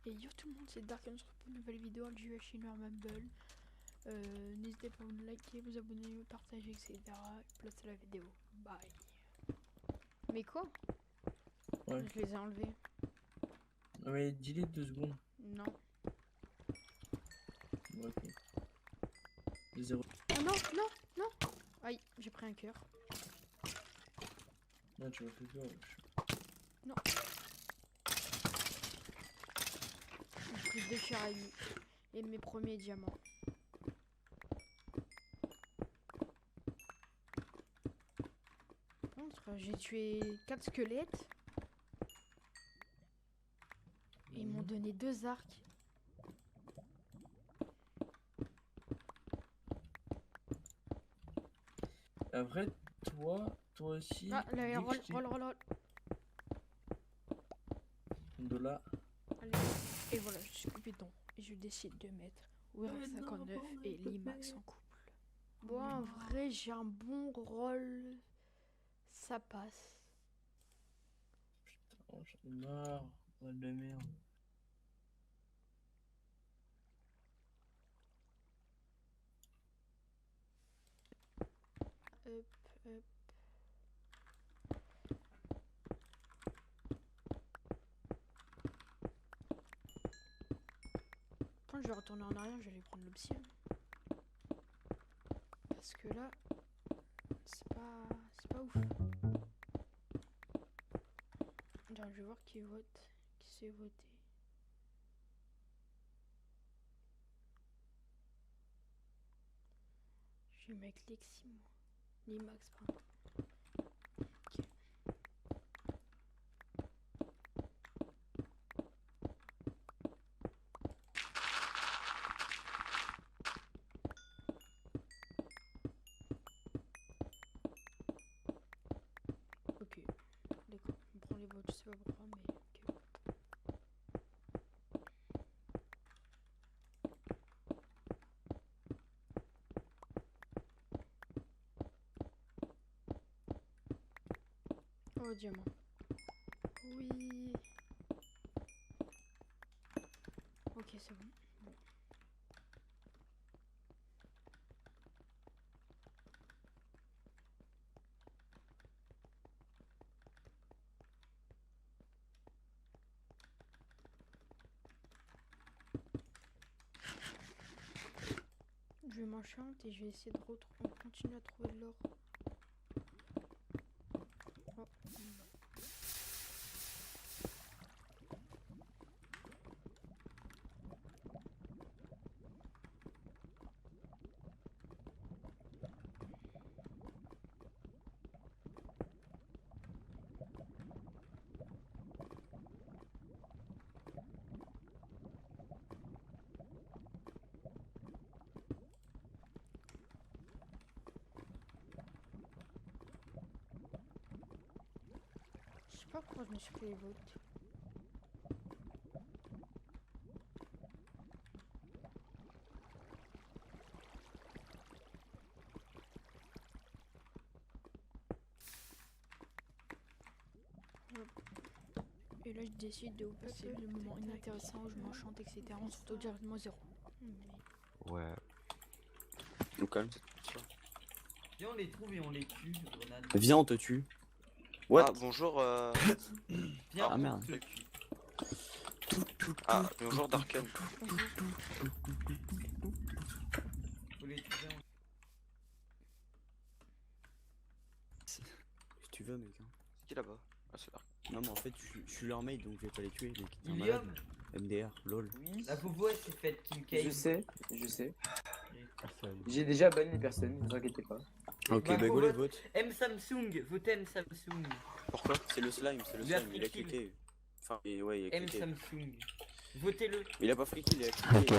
Et yo tout le monde, c'est Dark, on se retrouve pour une nouvelle vidéo du jeu Chinois Mumble. N'hésitez pas à vous liker, vous abonner, partager, etc. Et placer la vidéo. Bye. Mais quoi? Ouais. Je les ai enlevés. Ouais, dis-les 2 secondes. Non. Ouais, ok. 0. Oh non, non, non. Aïe, j'ai pris un cœur. Non, tu m'as fait peur. Non. J'ai pris 2 cœurs à lui. Et mes premiers diamants. J'ai tué 4 squelettes. Et ils m'ont donné 2 arcs. Après, toi aussi. Ah, là, dès que je t'ai- roll. De là. Allez. Et voilà, je suis Cupidon. Et je décide de mettre Werak 59 et Limax en couple. Bon, en vrai, j'ai un bon rôle. Ça passe. Oh, j'en ai marre. Oh, de la merde. Hop, hop. Quand je vais retourner en arrière, je vais aller prendre l'option. Parce que là, c'est pas ouf. Attends, je vais voir qui vote. Qui s'est voté. Je vais mettre Lexi, moi. Limax, pardon. Ok. Ok. D'accord. On prend les votes, je sais pas pourquoi, mais ok. Oh, diamant. Oui. Ok, c'est bon. Bon. Je m'enchante et je vais essayer de continuer à trouver de l'or. Oh. Je sais pas pourquoi je me suis fait les votes. Et là je décide de vous passer le moment inintéressant où je m'enchante, etc. On se retrouve directement 0. Ouais. Nous calme. Viens, on les trouve et on les tue, grenade. Viens, on te tue. What? Ah bonjour Viens, Ah, on merde. te tue. Ah bonjour Darken. Faut les tuer. Si tu veux, mec. Hein. C'est qui là-bas? Ah c'est Dark. Non, mais en fait, je suis leur mate donc je vais pas les tuer. Mec. T'es un Ilium, malade. MDR, lol. Oui, la Popo elle s'est faite King je Cave. sais. J'ai déjà banni les personnes, ne vous inquiétez pas. Ok, Bah, bah faut go les vote- votes. M Samsung, votez M Samsung. Pourquoi? C'est le slime, Il a il a free kill. cliqué. Enfin, ouais, il a M cliqué. Samsung. Votez-le. Mais il a pas free kill, il a cliqué.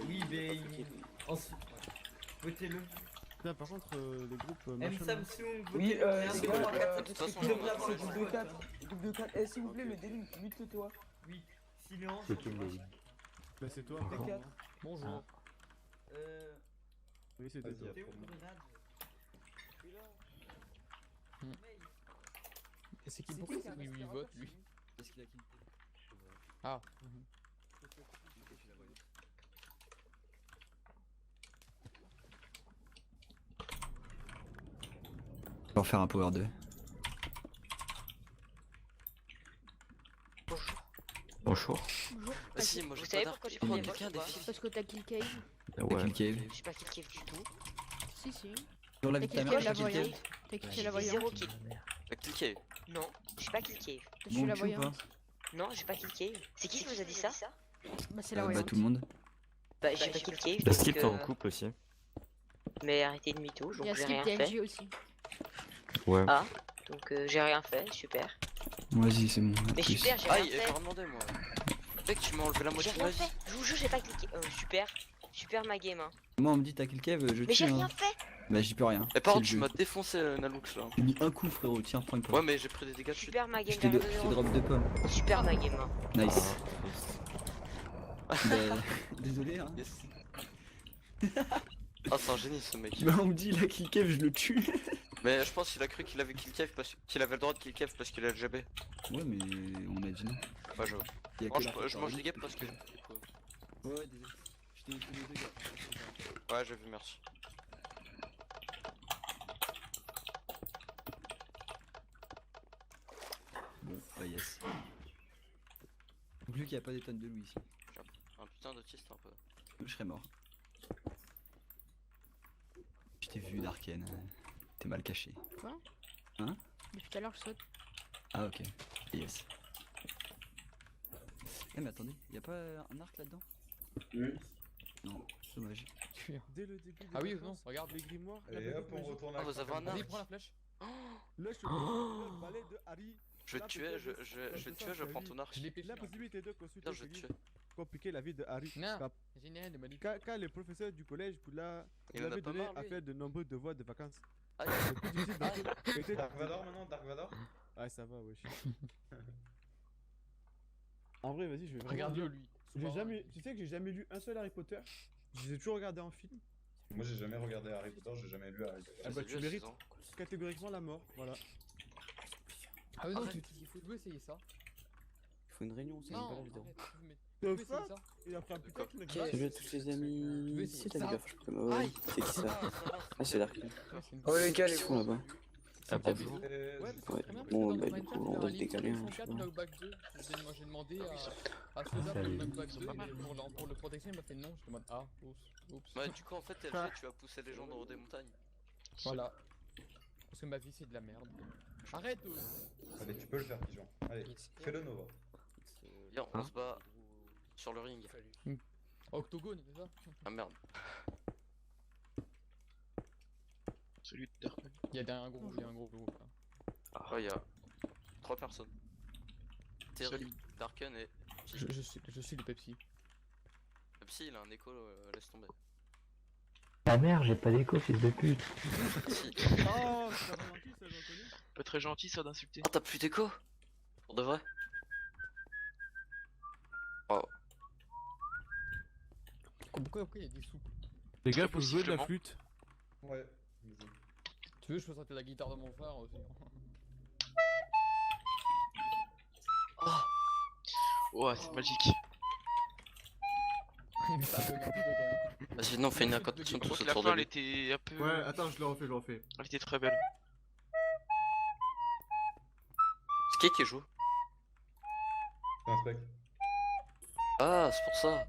Oui, mais il a pas free kill. ensuite. Votez-le. Putain, par contre, les groupes M machin, là. Samsung, Oui, votez-le. les c'est gars, quoi, de toute façon, c'est je vais avoir les double 4. Double 4. Eh, s'il vous plaît, le délit, mute-toi. Oui, silence. Bah, c'est toi. Double 4. Bonjour. Euh. Oui, c'était toi. T'es où, grenade? C'est qui C'est pourquoi qui, c'est ça lui vote lui? Parce qu'il a quitté. Ah. On va en faire un power 2. Bonjour. Bonjour. Ah si, moi Vous j'ai savez pas pourquoi d'arc. j'ai pris les Quelqu'un votes ou pas défile. Parce que t'as kill cave. T'as kill cave. Je suis pas kill cave du tout. Si, si. Sur la T'as vie de ta kill mère, cave la j'ai kill cave. voyante. T'as kill J'ai la fait 0 voyante. kill. T'as cliqué. Non, je suis pas kill cave. T'as tué Bon la cul ou pas? voyante. Non, j'ai pas kill cave. C'est qui vous a dit ça? Bah, c'est la Bah voyante. tout le monde. Bah, j'ai pas kill cave. La skip donc, t'es en couple aussi. Mais arrêtez de mytho, Il donc y a j'ai Skip rien fait. TNG aussi. Ouais. Ah, donc j'ai rien fait, super. Vas-y, c'est bon. Mais plus. super, j'ai Aïe, rien elle fait. m'a demandé moi. Mec, tu m'as enlevé la J'ai moitié de rien ma vie. fait. Je vous jure, j'ai pas cliqué. Super. Super ma game. Hein. Moi, on me dit t'as kill cave, je Mais j'ai tue. rien Hein. fait. Bah, j'y peux rien. Et par C'est contre, le tu jeu. m'as défoncé Nalux là. J'ai mis un coup, frérot. Tiens, prends une pomme. Ouais, mais j'ai pris des dégâts de chute. Super ma game. Je t'ai drop 2 pommes. Super ma game. Hein. Nice. Bah, désolé, hein. Yes. Ah, c'est un génie ce mec. Bah, on me dit la kill cave, je le tue. Mais je pense qu'il a cru qu'il avait kill cave parce qu'il avait le droit de kill cave parce qu'il a le GB. Ouais, mais on a dit non. Ouais, j'avoue. Il y a Moi, que la je mange des gaps parce que. Ouais, désolé. Je t'ai fait les deux gars. Ouais, j'ai vu, merci. Bon, bah, yes. Donc, lui qui a pas des tonnes de loup ici. Un putain d'autiste un peu. Je serais mort. Je t'ai vu, Darken. T'es mal caché. Quoi? Hein? Depuis tout à l'heure, je saute. Ah, ok. Yes. Eh, mais attendez, y'a pas un arc là-dedans? Non, dommage. Dès le début. Ah oui, des non, vacances, regarde. les grimoires. la Et baguette hop, on magique. retourne Ah, à vous avez un Vas-y, arc. prends la flèche. Là, je te le balai de Harry. Je vais te tuer, je vais te tuer, je prends ton arc. Je l'ai péché. La possibilité de Putain, consulter je vais te ce tuer. livre compliquer la vie de Harry. Non. Car- Génial de Mali. Quand le professeur du collège vous Il en a l'avait pas donné marre, à lui. faire de nombreux devoirs de vacances. Aïe. Le plus difficile d'entre eux était- Dark Vador maintenant, Dark Vador. Ah, ça va, wesh. En vrai, vas-y, je vais vraiment Regarde-le dire- lui. J'ai jamais, tu sais que j'ai jamais lu un seul Harry Potter. Je les ai toujours regardés en film. Moi j'ai jamais regardé Harry Potter, j'ai jamais lu Harry Potter. Ah bah, J'ai tu vu à mérites 6 ans. catégoriquement la mort, voilà. Ah oui, non, Arrête. il faut essayer ça. Il faut une réunion, c'est Non, pas la vidéo. arrête, mais The tu veux essayer fuck ça. Et après un putain qui m'a Ok. Salut à tous les amis. Oui, C'est c'est la ça. gaffe, je peux pas. Ouais, c'est qui ça? Ah, c'est Dark. Ouais, c'est une- Oh les gars, Qu'est-ce qu'ils font là-bas? Ah bah oui. Ouais, parce que Ouais, c'est très bien, parce que bon, dans bah, du Minecraft, coup, il y on a va un se livre décaler, hein, 4, je sais pas. Knockback 2. J'ai demandé à Soda pour le Knockback 2, et pour le protection, il m'a fait non. Je demande ah, oups. Ouais, du coup, en fait, TLG, tu vas pousser les gens dans des montagnes. Voilà. Parce que ma vie, c'est de la merde. Arrête Allez, tu peux le faire, pigeon. Allez, fais-le Nova. Viens, on se bat sur le ring. Octogone, c'est ça? Ah merde. Celui de Dark. Il y a un gros groupe là. Ouais, il y a 3 personnes. Terry, Darken et Je suis le Pepsi. Psy, il a un écho, laisse tomber. Ta mère, j'ai pas d'écho, fils de pute. Si. Oh, c'est pas gentil, ça, j'en connais. Pas très gentil ça d'insulter. Oh, t'as plus d'écho? Pour de vrai? Pourquoi il y a des soupes? Les gars, faut jouer de la flûte. Ouais, vas-y. Tu veux, je peux sortir la guitare de mon frère aussi. Oh, c'est magique. Ça bug un petit peu quand même. Vas-y, non, fais une incantation Je pense tous que la autour fin de elle lui. était un peu. Ouais, attends, je le refais. Elle était très belle. C'est qui joue? C'est un spec. Ah, c'est pour ça.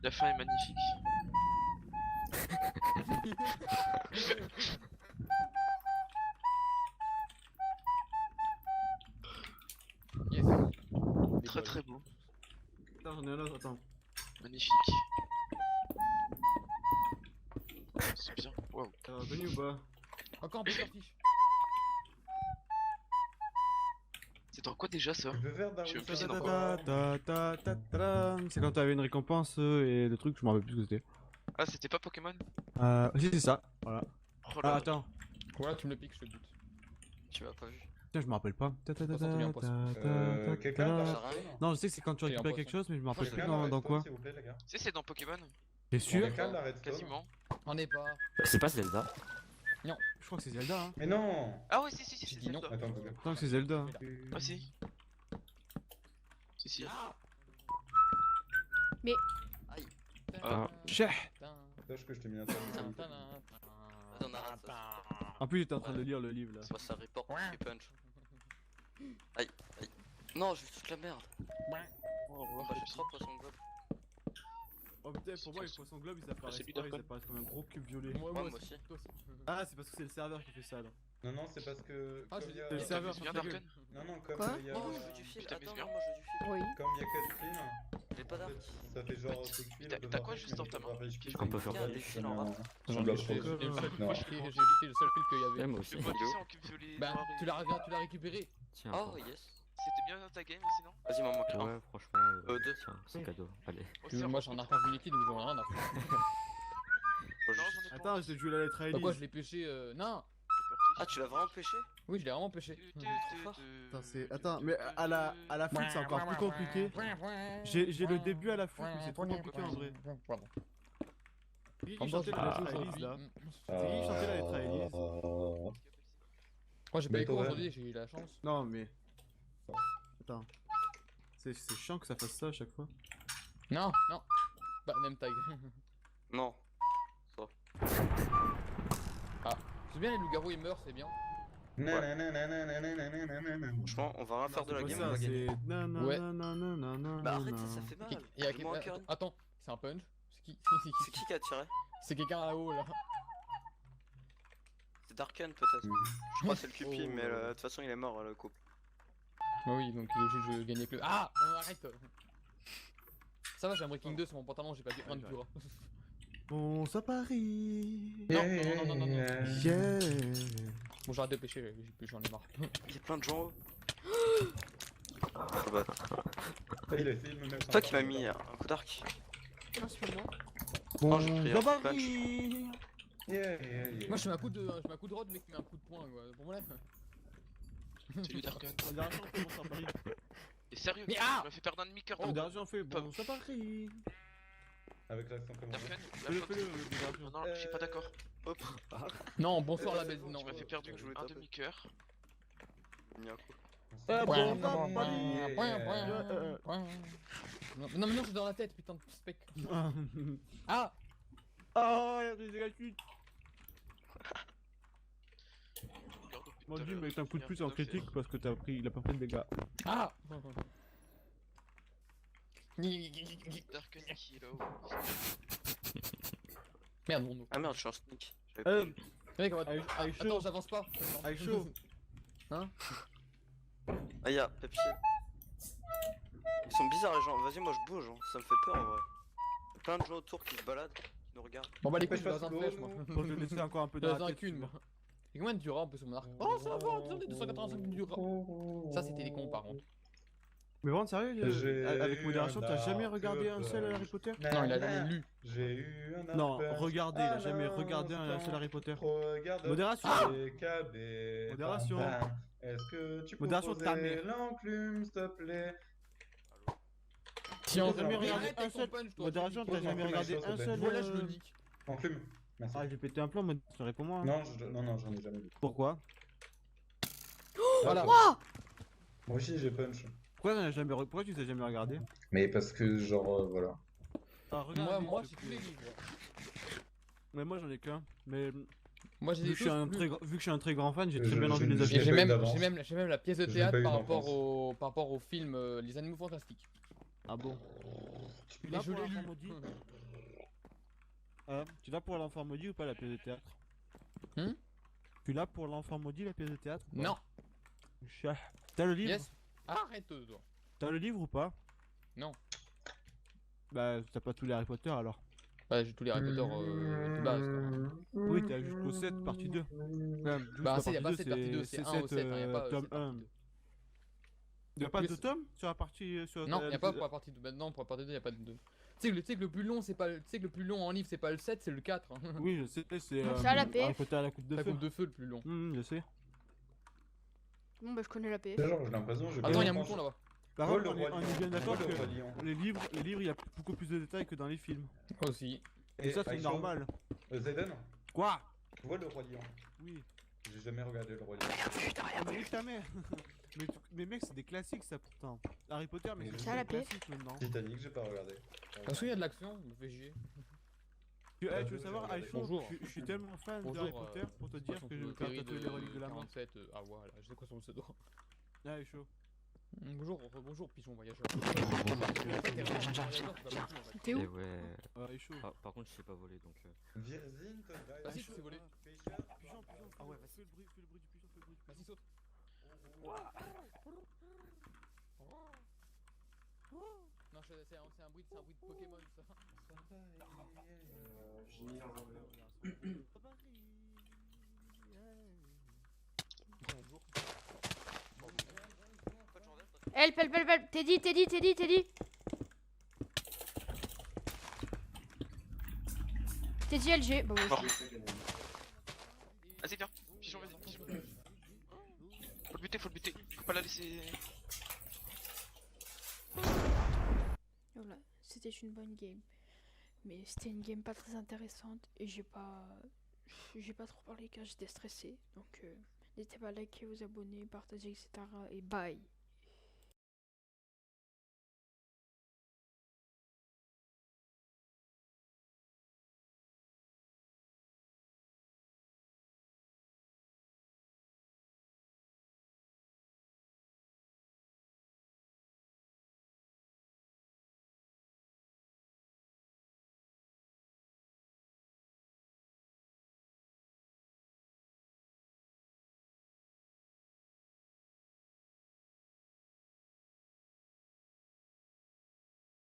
La fin est magnifique. Yes. Très très beau. Attends, j'en ai un autre, attends. Magnifique. C'est bien. Waouh. Ça va venu ou pas? Encore un peu fiche. C'est dans quoi déjà ça? Tu peux faire Je sais Darwin pas si Sam dans Power? C'est quand t'avais une récompense et le truc, je m'en rappelle plus ce que c'était. Ah, c'était pas Pokémon? Si, c'est ça, voilà. Oh Ah, là. attends, Voilà, tu me le piques, je te bute. Tu m'as pas vu. putain, je me rappelle pas. Quelqu'un Ça Dark rien. Stone? Non, je sais que c'est quand tu Et un récupères poisson. quelque chose, mais je me rappelle plus Quelqu'un dans la quoi. redstone, s'il vous plaît, les gars. Tu sais, c'est dans Pokémon? T'es sûr? Quelqu'un la redstone? Quasiment. On est pas. C'est pas Zelda. Je crois que c'est Zelda, hein. Mais non! Ah ouais, si, J'ai c'est dit non. Zelda. Attends, Pokémon. Tant que c'est Zelda. Hein. Ah si. Si. Mais. Aïe. Ah. Cheh. Sache que je t'ai mis un tas de Attends, arrête ça. En plus, j'étais en train de lire le livre là. C'est pas ça, report et punch. Aïe, aïe. Non, je touche la merde. Oh, bah, j'ai 3 poissons globes. Oh putain, pour moi, les poissons globes ils apparaissent celui pas, ils d'Arcon. apparaissent comme un gros cube violet. Moi aussi. Toi aussi. Ah, c'est parce que c'est le serveur qui fait ça alors. Non, non, c'est parce que. Ah, comme je il y a- C'est le serveur tu qui viens fait d'Arkane? Non, non, comme Quoi il y a. Oh, je veux du fil. Putain, Attends, mais moi je veux du fil. Oui. Comme il y a 4 films, J'ai pas d'arc. ça fait genre c'est cuit. T'as quoi juste dans ta main? qu'on peut faire Il y a des fils en rap. J'en ai J'ai le seul Non. fil qu'il y avait. Ouais, moi aussi. en cube violet. Bah, tu l'as récupéré. Tiens. Oh, yes. C'était bien dans ta game aussi, non? Vas-y, m'en manque un. Ouais, franchement. Deux. Tiens, c'est cadeau. Allez. Moi, j'ai un arc infinity donc j'en ai rien à foutre. Attends, j'ai joué la lettre à Elise. Pourquoi je l'ai pêché Non. Ah, tu l'as vraiment pêché? Oui, je l'ai vraiment pêché. Attends, attends, mais à la flûte c'est encore plus compliqué. J'ai le début à la flûte, mais c'est trop compliqué en vrai. C'est qui qui chantait la lettre à Elise là? C'est qui qui chantait la lettre à Elise? Moi, j'ai pas les cours Beethoven. aujourd'hui, j'ai eu la chance. Non, mais. Attends. C'est chiant que ça fasse ça à chaque fois. Non, non. Bah, name tag. Non. C'est bien, les loups-garous ils meurent, c'est bien. Franchement, on va rien faire de la C'est game, pas on ça, va gagner. c'est. Non, Ouais. non, non, non, non, non. Bah arrête, ça fait mal. Il y a Dis-moi un cœur. Attends, c'est un punch. C'est qui C'est qui a tiré? C'est quelqu'un là-haut là. C'est Darken peut-être. Je crois que c'est le Cupi, Oh. mais de toute façon il est mort le couple. Bah oui, donc il est obligé de gagner avec le. Ah arrête. Ça va, j'ai un Breaking 2 sur mon pantalon, j'ai pas dit un de pur. Bon, ça Paris. Non. Yeah. Bon, j'arrête de pêcher, j'en ai marre. Il y a plein de gens. Ah bah, Il a essayé de me mettre. c'est toi qui m'as mis un coup d'arc. Non, c'est pas moi. Oh, j'ai pris ça un Paris. Moi, je fais un coup de rod, mec, qui met un coup de poing, quoi. Pour mon lèvre. Salut Darken. On dirait qu'on fait bon, ça Paris. Et sérieux, Mais tu m'as fait perdre un demi-cœur. On dirait qu'on fait bon, ça Paris. Avec l'accent comme ça. Fais-le. Non, je suis pas d'accord. Hop. Non, bonsoir la baisse. Non, Tu m'as fait perdre que je voulais un demi-cœur. Mis un coup. Ah bon, ça Non, mais non, c'est dans la tête, putain de spec. Ah Ah, il y a des cuites. Moi, lui, met un coup de plus en critique parce que il a pas pris de dégâts. Ah Merde, mon nom. Ah merde, je suis un sneak. Mec, on va... Avec Attends, chaud. j'avance pas. Avec chaud. Hein? Ah y'a papier. Ils sont bizarres les gens, vas-y moi je bouge, hein. Ça me fait peur en vrai. Y'a plein de gens autour qui se baladent, qui nous regardent. Bon bah les couilles, je Pêche suis dans un pas flèche sous moi. l'eau. Faut te laisser encore un peu Dans dans un la tête. cul moi. Et combien de dura un peu sur mon arc? Oh ça va, on est 285 dura. Ça c'était des cons par contre. Mais bon, sérieux, J'ai avec eu modération, un t'as jamais arc regardé un seul Harry Potter? Non, il a jamais lu. J'ai eu un Non, appel. regardez, il a jamais Ah, regardé un non, seul Harry Potter. Regarde. Modération. TKB. Modération. Pam, pam. Est-ce que tu peux Modération de ta poser mère. l'enclume, s'il te plaît? Tiens, T'as jamais regardé arrête un avec ton seul punch, toi. Modération, t'as Pose jamais l'enclume, regardé s'il te un plaît. seul. Voilà, je le nique. Enclume. Merci. Ah, j'ai pété un plan, moi, réponds-moi. Non, non, j'en ai jamais vu. Pourquoi? Voilà. Moi aussi, j'ai punch. Pourquoi tu t'es jamais regardé? Mais parce que, genre, voilà. Ah, regarde, Moi, s'il j'ai te tous les plaît. livres. Mais moi j'en ai qu'un. Mais Moi j'ai vu des que je suis un tous très plus. vu que je suis un très grand fan, j'ai Je- très bien je- envie de les je- Et acheter. j'ai pas eu même, d'avance. j'ai même la pièce de Je l'ai théâtre pas eu par rapport d'enfance. par rapport au film Les Animaux Fantastiques. Ah bon? Tu Mais l'as je pour l'ai l'enfant lu. maudit? Tu l'as pour l'enfant maudit ou pas la pièce de théâtre? Hmm? Tu l'as pour l'enfant maudit la pièce de théâtre? ou pas? Non. Chat. T'as le livre? Yes. Arrête toi. T'as le livre ou pas? Non. Bah t'as pas tous les Harry Potter alors. Bah j'ai tous les Harry Potter de base quoi. Oui, t'as jusqu'au 7 partie 2. Bah c'est y a pas 7 partie 2, c'est 1 au 7, y a pas tome 7 1. partie 2. Y'a pas Plus- de tome sur la partie sur Non, y a pas pour la partie 2. Maintenant pour la partie 2, y a pas de 2. Tu sais que le plus long c'est pas tu sais que le plus long en livre c'est pas le 7, c'est le 4. hein. Oui, je sais, c'est Ça, la PF. Harry Potter à la coupe de La feu. coupe de feu le plus long. Je sais. Bon, bah, je connais la PF. C'est genre, j'ai l'impression que j'ai Attends, pas y a un franchi- mouton là-bas. Par Vois contre, le roi on est lion. bien d'accord Vois le roi que lion. les livres, il y a beaucoup plus de détails que dans les films. Aussi. Et ça, c'est Aisho, normal. Zayden, Quoi? tu vois le roi lion? Oui. J'ai jamais regardé le roi lion. Ah, mais nique ta mère. Mais mec, c'est des classiques ça pourtant. Harry Potter, mais Mais c'est ça, la des PF. classiques maintenant. Titanic, j'ai pas regardé. Parce qu'il y a de l'action, me fait chier. Tu veux savoir, Aïcho, Bonjour. je suis tellement fan de Bonjour, Harry Potter pour te dire que je vais me faire tatouer les reliques de la mort. 47, ah voilà, je sais quoi son pseudo. Ah, Aïcho. Bonjour, bonjour, pigeon voyageur. T'es où? Et ouais. Aïcho. Ah, par contre, je sais pas voler donc. Virzine, toi, Ah si, tu sais voler. pêcheur. Pigeon, Ah ouais, fais le bruit du pigeon, fais le bruit du pigeon. Vas-y, saute. Non, c'est un bruit de Pokémon ça. J'ai mis en Bonjour. Help, help, help, help. Teddy. Teddy LG. Bah ouais. Vas-y, viens. Pigeon, vas-y. Pigeon. Faut le buter. Faut pas la laisser. Voilà, c'était une bonne game. Mais c'était une game pas très intéressante et j'ai pas trop parlé car j'étais stressé. Donc n'hésitez pas à liker, vous abonner, partager, etc. Et bye.